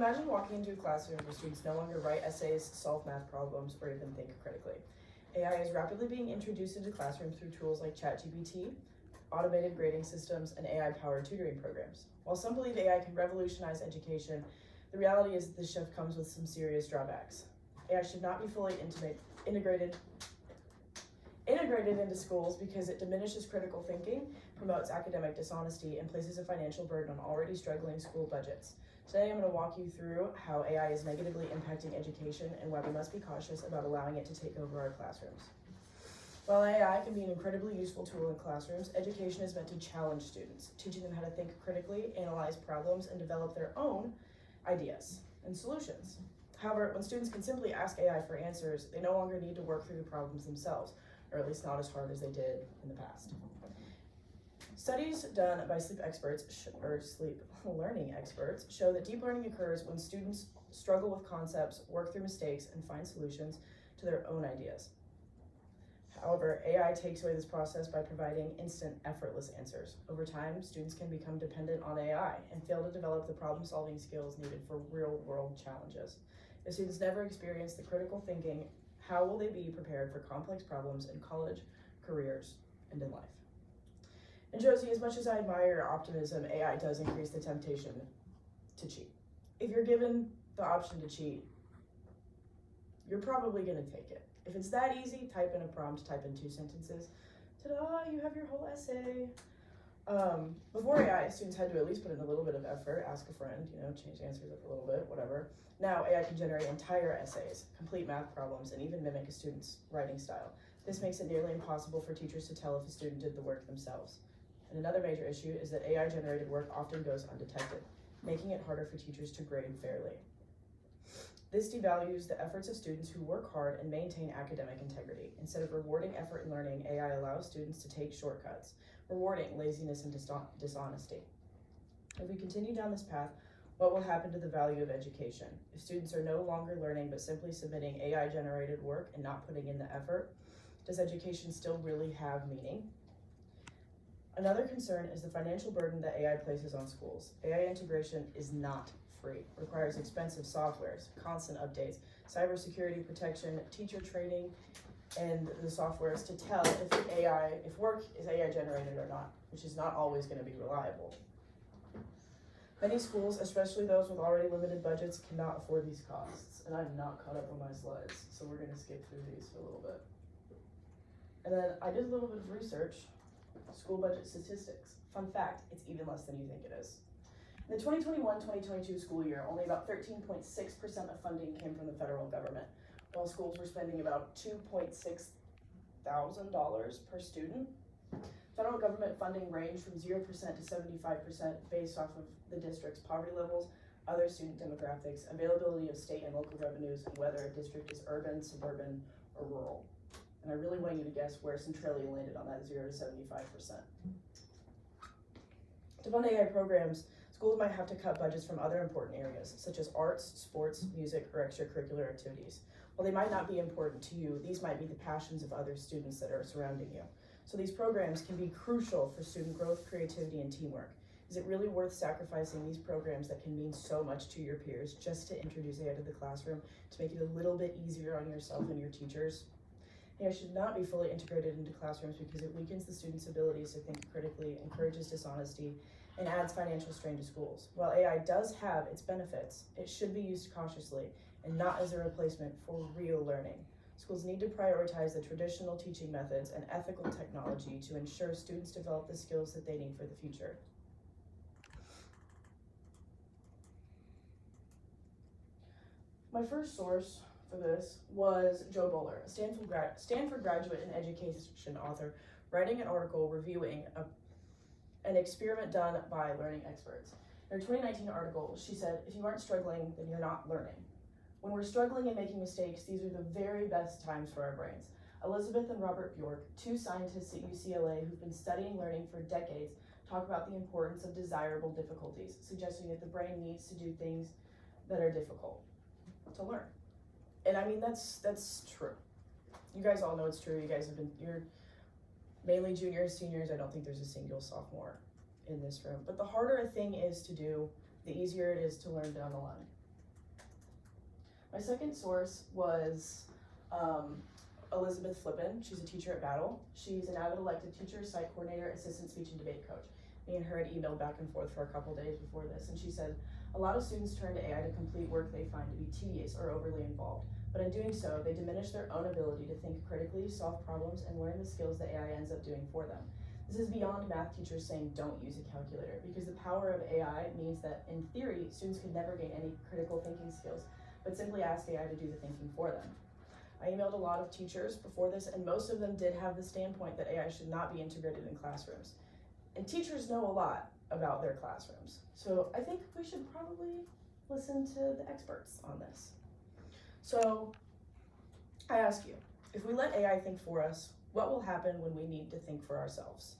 Imagine walking into a classroom where students no longer write essays, solve math problems, or even think critically. AI is rapidly being introduced into classrooms through tools like ChatGPT, automated grading systems, and AI-powered tutoring programs. While some believe AI can revolutionize education, the reality is that this shift comes with some serious drawbacks. AI should not be fully integrated into schools because it diminishes critical thinking, promotes academic dishonesty, and places a financial burden on already struggling school budgets. Today I'm going to walk you through how AI is negatively impacting education and why we must be cautious about allowing it to take over our classrooms. While AI can be an incredibly useful tool in classrooms, education is meant to challenge students, teaching them how to think critically, analyze problems, and develop their own ideas and solutions. However, when students can simply ask AI for answers, they no longer need to work through the problems themselves, or at least not as hard as they did in the past. Studies done by sleep learning experts show that deep learning occurs when students struggle with concepts, work through mistakes, and find solutions to their own ideas. However, AI takes away this process by providing instant, effortless answers. Over time, students can become dependent on AI and fail to develop the problem-solving skills needed for real-world challenges. If students never experience the critical thinking, how will they be prepared for complex problems in college, careers, and in life? And Josie, as much as I admire your optimism, AI does increase the temptation to cheat. If you're given the option to cheat, you're probably going to take it. If it's that easy, type in a prompt, type in 2 sentences. Ta-da, you have your whole essay. Before AI, students had to at least put in a little bit of effort, ask a friend, change answers up a little bit, whatever. Now AI can generate entire essays, complete math problems, and even mimic a student's writing style. This makes it nearly impossible for teachers to tell if a student did the work themselves. And another major issue is that AI-generated work often goes undetected, making it harder for teachers to grade fairly. This devalues the efforts of students who work hard and maintain academic integrity. Instead of rewarding effort in learning, AI allows students to take shortcuts, rewarding laziness and dishonesty. If we continue down this path, what will happen to the value of education? If students are no longer learning but simply submitting AI-generated work and not putting in the effort, does education still really have meaning? Another concern is the financial burden that AI places on schools. AI integration is not free, requires expensive softwares, constant updates, cybersecurity protection, teacher training, and the softwares to tell if work is AI generated or not, which is not always going to be reliable. Many schools, especially those with already limited budgets, cannot afford these costs. And I'm not caught up on my slides, so we're going to skip through these for a little bit. And then I did a little bit of research, school budget statistics. Fun fact, it's even less than you think it is. In the 2021-2022 school year, only about 13.6% of funding came from the federal government, while schools were spending about $2.6 thousand per student. Federal government funding ranged from 0% to 75% based off of the district's poverty levels, other student demographics, availability of state and local revenues, and whether a district is urban, suburban, or rural. And I really want you to guess where Centralia landed on that 0 to 75%. To fund AI programs, schools might have to cut budgets from other important areas, such as arts, sports, music, or extracurricular activities. While they might not be important to you, these might be the passions of other students that are surrounding you. So these programs can be crucial for student growth, creativity, and teamwork. Is it really worth sacrificing these programs that can mean so much to your peers just to introduce AI to the classroom, to make it a little bit easier on yourself and your teachers? AI should not be fully integrated into classrooms because it weakens the students' abilities to think critically, encourages dishonesty, and adds financial strain to schools. While AI does have its benefits, it should be used cautiously and not as a replacement for real learning. Schools need to prioritize the traditional teaching methods and ethical technology to ensure students develop the skills that they need for the future. My first source for this was Joe Boller, a Stanford graduate and education author, writing an article reviewing an experiment done by learning experts. In her 2019 article, she said, "If you aren't struggling, then you're not learning. When we're struggling and making mistakes, these are the very best times for our brains." Elizabeth and Robert Bjork, 2 scientists at UCLA who've been studying learning for decades, talk about the importance of desirable difficulties, suggesting that the brain needs to do things that are difficult to learn. And I mean, that's true. You guys all know it's true. You guys you're mainly juniors, seniors. I don't think there's a single sophomore in this room. But the harder a thing is to do, the easier it is to learn down the line. My second source was Elizabeth Flippen. She's a teacher at Battle. She's an avid elected teacher, site coordinator, assistant speech and debate coach. Me and her had emailed back and forth for a couple days before this, and she said, a lot of students turn to AI to complete work they find to be tedious or overly involved, but in doing so, they diminish their own ability to think critically, solve problems, and learn the skills that AI ends up doing for them. This is beyond math teachers saying don't use a calculator, because the power of AI means that, in theory, students could never gain any critical thinking skills, but simply ask AI to do the thinking for them. I emailed a lot of teachers before this, and most of them did have the standpoint that AI should not be integrated in classrooms. And teachers know a lot about their classrooms, so I think we should probably listen to the experts on this. So I ask you, if we let AI think for us, what will happen when we need to think for ourselves?